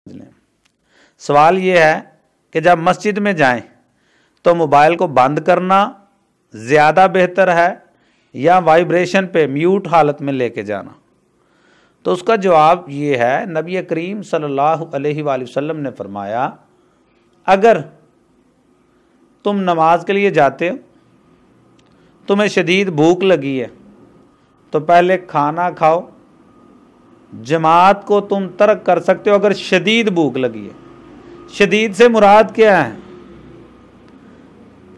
لیں۔ سوال یہ ہے کہ جب مسجد میں جائیں تو موبائل کو بند کرنا زیادہ بہتر ہے یا وائبریشن پہ میوٹ حالت میں لے کے جانا؟ تو اس کا جواب یہ ہے، نبی کریم صلی اللہ علیہ وآلہ وسلم نے فرمایا اگر تم نماز کے لیے جاتے ہو، تمہیں شدید بھوک لگی ہے تو پہلے کھانا کھاؤ، جماعت کو تم ترک کر سکتے ہو اگر شدید بھوک لگی ہے۔ شدید سے مراد کیا ہے؟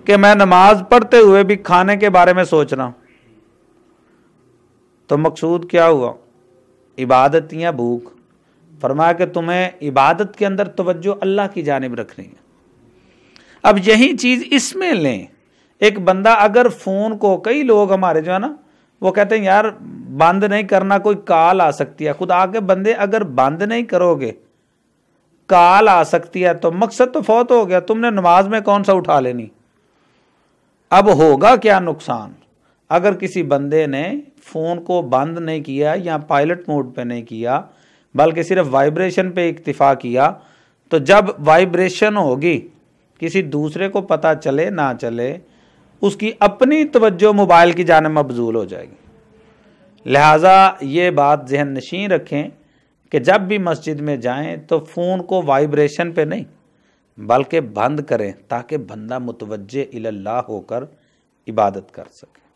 کہ میں نماز پڑھتے ہوئے بھی کھانے کے بارے میں سوچ رہا ہوں، تو مقصود کیا ہوا؟ عبادت یا بھوک؟ فرمایا کہ تمہیں عبادت کے اندر توجہ اللہ کی جانب رکھنی ہے۔ اب یہی چیز اس میں لیں، ایک بندہ اگر فون کو، کئی لوگ ہمارے جو ہے نا وہ کہتے ہیں یار بند نہیں کرنا، کوئی کال آ سکتی ہے۔ خدا کے بندے اگر بند نہیں کرو گے کال آ سکتی ہے تو مقصد تو فوت ہو گیا، تم نے نماز میں کون سا اٹھا لینی۔ اب ہوگا کیا نقصان؟ اگر کسی بندے نے فون کو بند نہیں کیا یا پائلٹ موڈ پہ نہیں کیا بلکہ صرف وائبریشن پہ اکتفا کیا، تو جب وائبریشن ہوگی کسی دوسرے کو پتہ چلے نہ چلے، اس کی اپنی توجہ موبائل کی جانب مبذول ہو جائے گی۔ لہٰذا یہ بات ذہن نشین رکھیں کہ جب بھی مسجد میں جائیں تو فون کو وائبریشن پہ نہیں بلکہ بند کریں تاکہ بندہ متوجہ الی اللہ ہو کر عبادت کر سکے۔